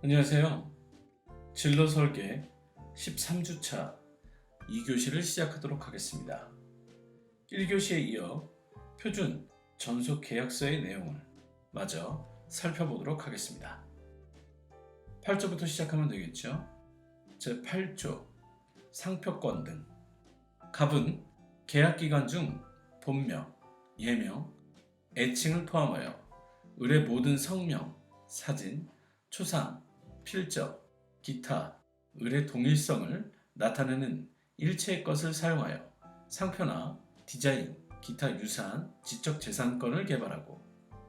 안녕하세요. 진로 설계 13주차 2교시를 시작하도록 하겠습니다. 1교시에 이어 표준 전속 계약서의 내용을 마저 살펴보도록 하겠습니다. 8조부터 시작하면 되겠죠. 제8조 상표권 등. 갑은 계약기간 중 본명, 예명, 애칭을 포함하여 을의 모든 성명, 사진, 초상, 필적, 기타, 을의 동일성을 나타내는 일체의 것을 사용하여 상표나 디자인, 기타 유사한 지적재산권을 개발하고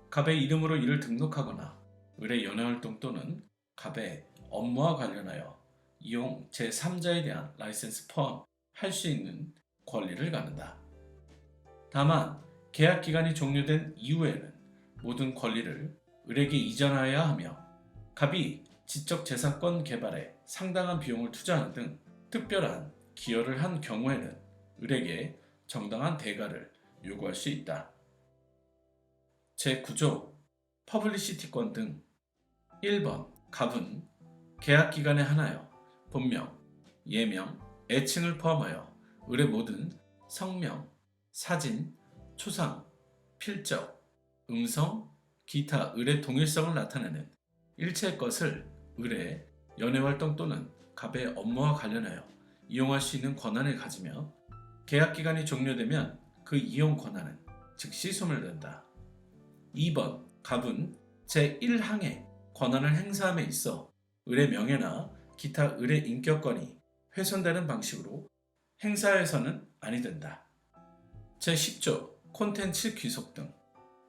갑의 이름으로 이를 등록하거나 을의 연애활동 또는 갑의 업무와 관련하여 이용 제3자에 대한 라이센스 포함할 수 있는 권리를 갖는다. 다만 계약 기간이 종료된 이후에는 모든 권리를 을에게 이전하여야 하며 갑이 지적재산권 개발에 상당한 비용을 투자하는 등 특별한 기여를 한 경우에는 을에게 정당한 대가를 요구할 수 있다. 제9조 퍼블리시티권 등. 1번 갑은 계약 기간에 한하여 본명, 예명, 애칭을 포함하여 을의 모든 성명, 사진, 초상, 필적, 음성, 기타 을의 동일성을 나타내는 일체의 것을 을의 연애활동 또는 갑의 업무와 관련하여 이용할 수 있는 권한을 가지며 계약 기간이 종료되면 그 이용 권한은 즉시 소멸된다. 2번 갑은 제1항의 권한을 행사함에 있어 을의 명예나 기타 을의 인격권이 훼손되는 방식으로 행사해서는 아니 된다. 제10조 콘텐츠 귀속 등.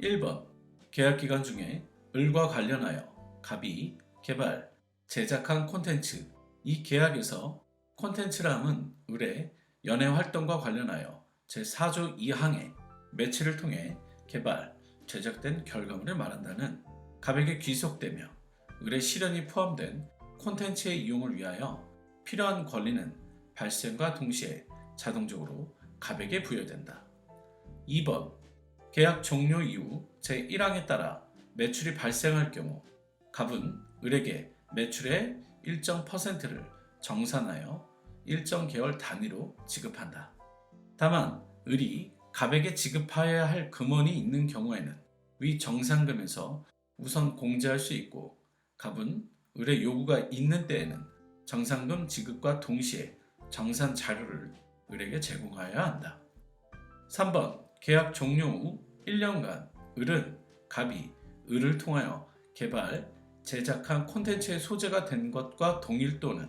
1번 계약 기간 중에 을과 관련하여 갑이 개발, 제작한 콘텐츠. 이 계약에서 콘텐츠라 함은 을의 연애 활동과 관련하여 제4조 2항의 매체를 통해 개발, 제작된 결과물을 말한다는 갑에게 귀속되며 을의 실현이 포함된 콘텐츠의 이용을 위하여 필요한 권리는 발생과 동시에 자동적으로 갑에게 부여된다. 2번 계약 종료 이후 제1항에 따라 매출이 발생할 경우 갑은 을에게 매출의 일정 퍼센트를 정산하여 일정 개월 단위로 지급한다. 다만 을이 갑에게 지급하여야 할 금원이 있는 경우에는 위 정산금에서 우선 공제할 수 있고 갑은 을의 요구가 있는 때에는 정산금 지급과 동시에 정산 자료를 을에게 제공하여야 한다. 3번 계약 종료 후 1년간 을은 갑이 을을 통하여 개발, 제작한 콘텐츠의 소재가 된 것과 동일 또는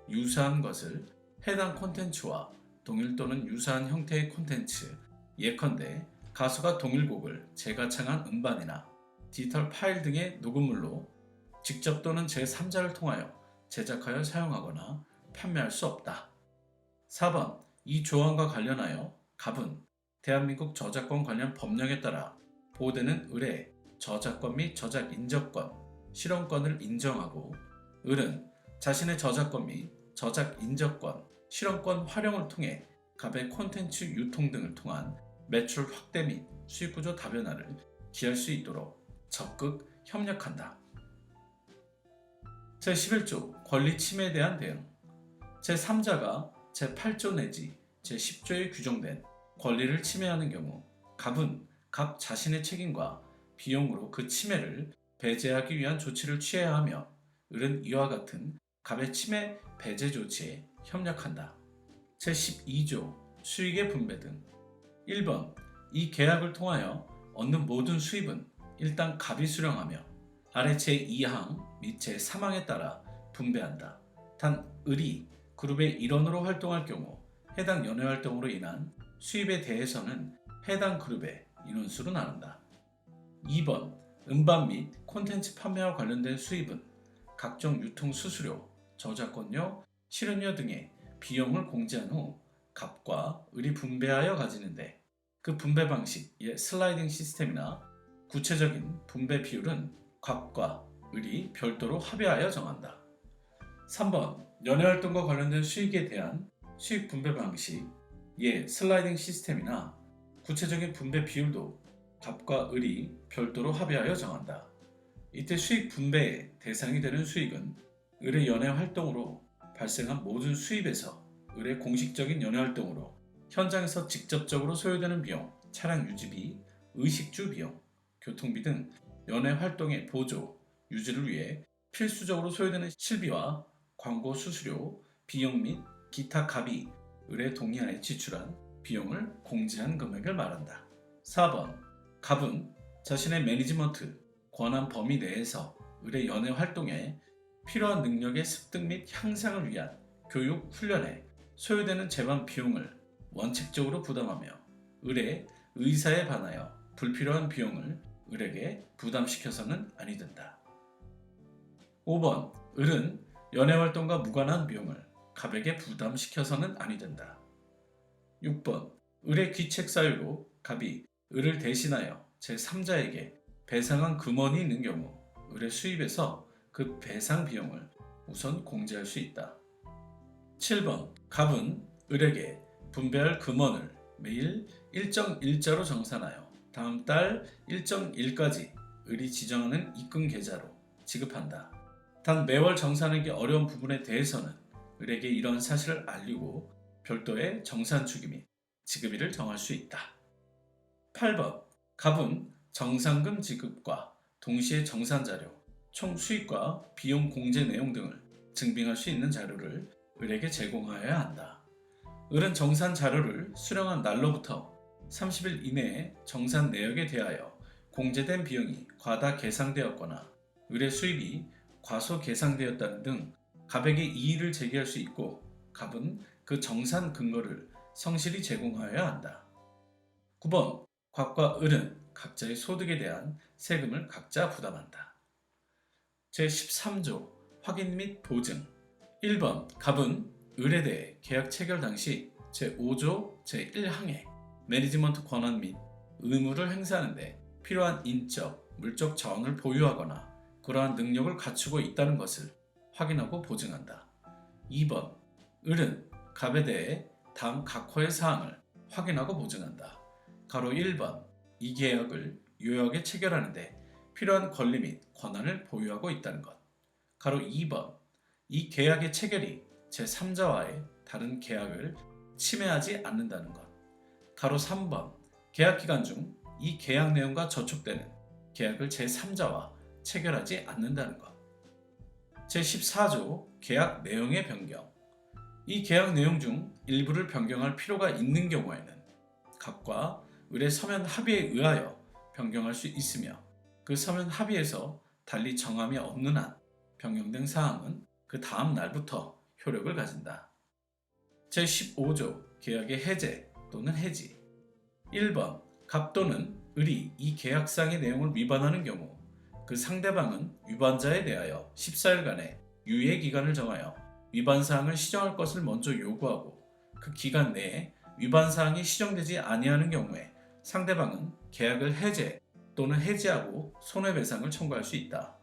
유사한 것을 해당 콘텐츠와 동일 또는 유사한 형태의 콘텐츠, 예컨대 가수가 동일곡을 재가창한 음반이나 디지털 파일 등의 녹음물로 직접 또는 제3자를 통하여 제작하여 사용하거나 판매할 수 없다. 4번 이 조항과 관련하여 갑은 대한민국 저작권 관련 법령에 따라 보호되는 을의 저작권 및 저작 인정권, 실현권을 인정하고 을은 자신의 저작권 및 저작 인정권, 실현권 활용을 통해 갑의 콘텐츠 유통 등을 통한 매출 확대 및 수익구조 다변화를 기할 수 있도록 적극 협력한다. 제11조 권리 침해에 대한 대응. 제3자가 제8조 내지 제10조에 규정된 권리를 침해하는 경우 갑은 갑 자신의 책임과 비용으로 그 침해를 배제하기 위한 조치를 취해야 하며 을은 이와 같은 갑의 침해 배제 조치에 협력한다. 제12조 수익의 분배 등. 1번 이 계약을 통하여 얻는 모든 수입은 일단 갑이 수령하며 아래 제2항 및 제3항에 따라 분배한다. 단 을이 그룹의 일원으로 활동할 경우 해당 연회활동으로 인한 수입에 대해서는 해당 그룹의 인원수로 나눈다. 2번 음반 및 콘텐츠 판매와 관련된 수입은 각종 유통 수수료, 저작권료, 실현료 등의 비용을 공제한 후 갑과 을이 분배하여 가지는데 그 분배 방식의 슬라이딩 시스템이나 구체적인 분배 비율은 갑과 을이 별도로 합의하여 정한다. 3번 연애활동과 관련된 수익에 대한 수익 분배 방식, 예 슬라이딩 시스템이나 구체적인 분배 비율도 갑과 을이 별도로 합의하여 정한다. 이때 수익 분배의 대상이 되는 수익은 을의 연애 활동으로 발생한 모든 수입에서 을의 공식적인 연애 활동으로 현장에서 직접적으로 소요되는 비용, 차량 유지비, 의식주 비용, 교통비 등 연애 활동의 보조, 유지를 위해 필수적으로 소요되는 실비와 광고 수수료, 비용 및 기타 갑이 을의 동의하에 지출한 비용을 공제한 금액을 말한다. 4번 갑은 자신의 매니지먼트 권한 범위 내에서 을의 연애 활동에 필요한 능력의 습득 및 향상을 위한 교육, 훈련에 소요되는 재반 비용을 원칙적으로 부담하며 을의 의사에 반하여 불필요한 비용을 을에게 부담시켜서는 아니 된다. 5번 을은 연애활동과 무관한 비용을 갑에게 부담시켜서는 아니 된다. 6번 을의 귀책 사유로 갑이 을을 대신하여 제3자에게 배상한 금원이 있는 경우 을의 수입에서 그 배상 비용을 우선 공제할 수 있다. 7번 갑은 을에게 분배할 금원을 매일 일정 일자로 정산하여 다음 달 일정 일까지 을이 지정하는 입금 계좌로 지급한다. 단 매월 정산하기 어려운 부분에 대해서는 을에게 이런 사실을 알리고 별도의 정산주기 및 지급일을 정할 수 있다. 8번 갑은 정산금 지급과 동시에 정산자료, 총 수익과 비용 공제 내용 등을 증빙할 수 있는 자료를 을에게 제공하여야 한다. 을은 정산 자료를 수령한 날로부터 30일 이내에 정산 내역에 대하여 공제된 비용이 과다 계상되었거나 을의 수입이 과소 계상되었다는 등 갑에게 이의를 제기할 수 있고 갑은 그 정산 근거를 성실히 제공하여야 한다. 9번 갑과 을은 각자의 소득에 대한 세금을 각자 부담한다. 제13조 확인 및 보증 1번 갑은 을에 대해 계약 체결 당시 제5조 제1항에 매니지먼트 권한 및 의무를 행사하는 데 필요한 인적, 물적 자원을 보유하거나 그러한 능력을 갖추고 있다는 것을 확인하고 보증한다. 2번 을은 갑에 대해 다음 각호의 사항을 확인하고 보증한다. 가로 1번 이 계약을 요약에 체결하는 데 필요한 권리 및 권한을 보유하고 있다는 것. 가로 2번 이 계약의 체결이 제3자와의 다른 계약을 침해하지 않는다는 것. 가로 3번 계약 기간 중 이 계약 내용과 저촉되는 계약을 제3자와 체결하지 않는다는 것. 제14조 계약 내용의 변경. 이 계약 내용 중 일부를 변경할 필요가 있는 경우에는 갑과 을의 서면 합의에 의하여 변경할 수 있으며 그 서면 합의에서 달리 정함이 없는 한 변경된 사항은 그 다음 날부터 효력을 가진다. 제15조 계약의 해제 또는 해지. 1번 갑 또는 을이 이 계약상의 내용을 위반하는 경우 그 상대방은 위반자에 대하여 14일간의 유예 기간을 정하여 위반 사항을 시정할 것을 먼저 요구하고 그 기간 내에 위반 사항이 시정되지 아니하는 경우에 상대방은 계약을 해제 또는 해지하고 손해배상을 청구할 수 있다.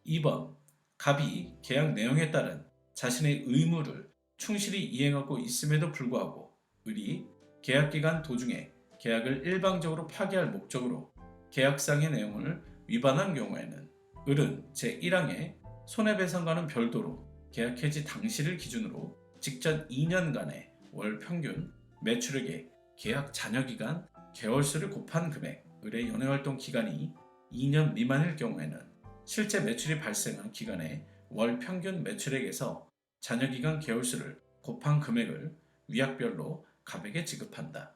2번 갑이 계약 내용에 따른 자신의 의무를 충실히 이행하고 있음에도 불구하고 을이 계약기간 도중에 계약을 일방적으로 파기할 목적으로 계약상의 내용을 위반한 경우에는 을은 제1항의 손해배상과는 별도로 계약 해지 당시를 기준으로 직전 2년간의 월 평균 매출액의 계약 잔여기간 개월수를 곱한 금액, 을의 연애활동 기간이 2년 미만일 경우에는 실제 매출이 발생한 기간의 월 평균 매출액에서 잔여기간 개월수를 곱한 금액을 위약별로 갑에게 지급한다.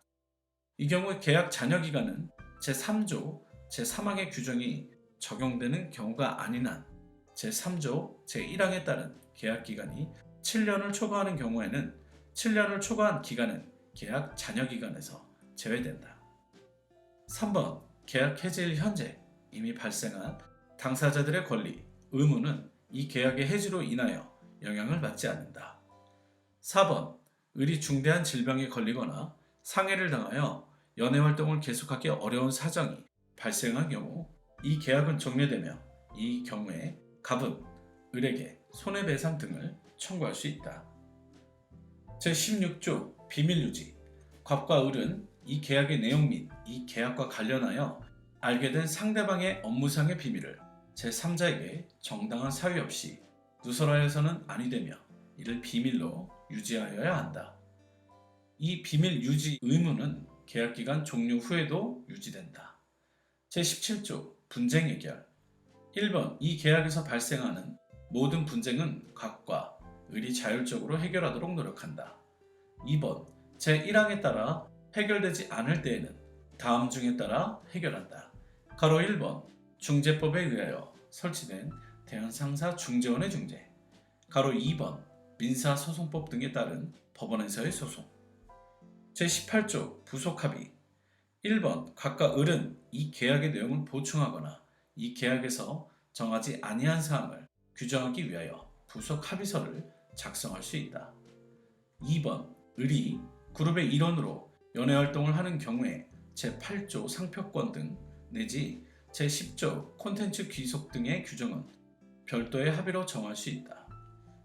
이 경우 계약 잔여기간은 제3조 제3항의 규정이 적용되는 경우가 아닌 한 제3조 제1항에 따른 계약기간이 7년을 초과하는 경우에는 7년을 초과한 기간은 계약 잔여기간에서 제외된다. 3번 계약 해지일 현재 이미 발생한 당사자들의 권리, 의무는 이 계약의 해지로 인하여 영향을 받지 않는다. 4번 을이 중대한 질병에 걸리거나 상해를 당하여 연애활동을 계속하기 어려운 사정이 발생한 경우 이 계약은 종료되며 이 경우에 갑은 을에게 손해배상 등을 청구할 수 있다. 제16조 비밀유지. 갑과 을은 이 계약의 내용 및 이 계약과 관련하여 알게 된 상대방의 업무상의 비밀을 제3자에게 정당한 사유 없이 누설하여서는 아니 되며 이를 비밀로 유지하여야 한다. 이 비밀 유지 의무는 계약기간 종료 후에도 유지된다. 제17조 분쟁 해결 1번 이 계약에서 발생하는 모든 분쟁은 각과 을이 자율적으로 해결하도록 노력한다. 2번 제1항에 따라 해결되지 않을 때에는 다음 중에 따라 해결한다. 가로 1번 중재법에 의하여 설치된 대한상사 중재원의 중재. 가로 2번 민사소송법 등에 따른 법원에서의 소송. 제18조 부속합의 1번 각각 을은 이 계약의 내용을 보충하거나 이 계약에서 정하지 아니한 사항을 규정하기 위하여 부속합의서를 작성할 수 있다. 2번 을이 그룹의 일원으로 연애활동을 하는 경우에 제8조 상표권 등 내지 제10조 콘텐츠 귀속 등의 규정은 별도의 합의로 정할 수 있다.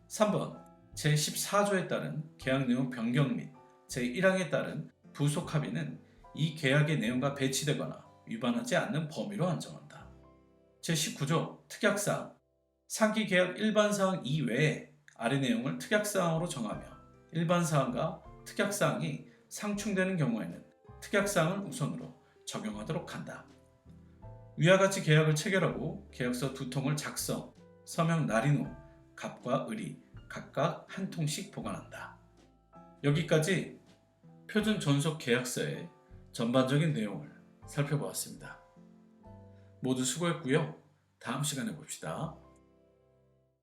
3번 제14조에 따른 계약 내용 변경 및 제1항에 따른 부속 합의는 이 계약의 내용과 배치되거나 위반하지 않는 범위로 한정한다. 제19조 특약사항 상기 계약 일반사항 이외에 아래 내용을 특약사항으로 정하며 일반사항과 특약사항이 상충되는 경우에는 특약사항을 우선으로 적용하도록 한다. 위와 같이 계약을 체결하고 계약서 2통을 작성, 서명 날인 후 갑과 을이 각각 한 통씩 보관한다. 여기까지 표준 존속 계약서의 전반적인 내용을 살펴보았습니다. 모두 수고했고요. 다음 시간에 봅시다.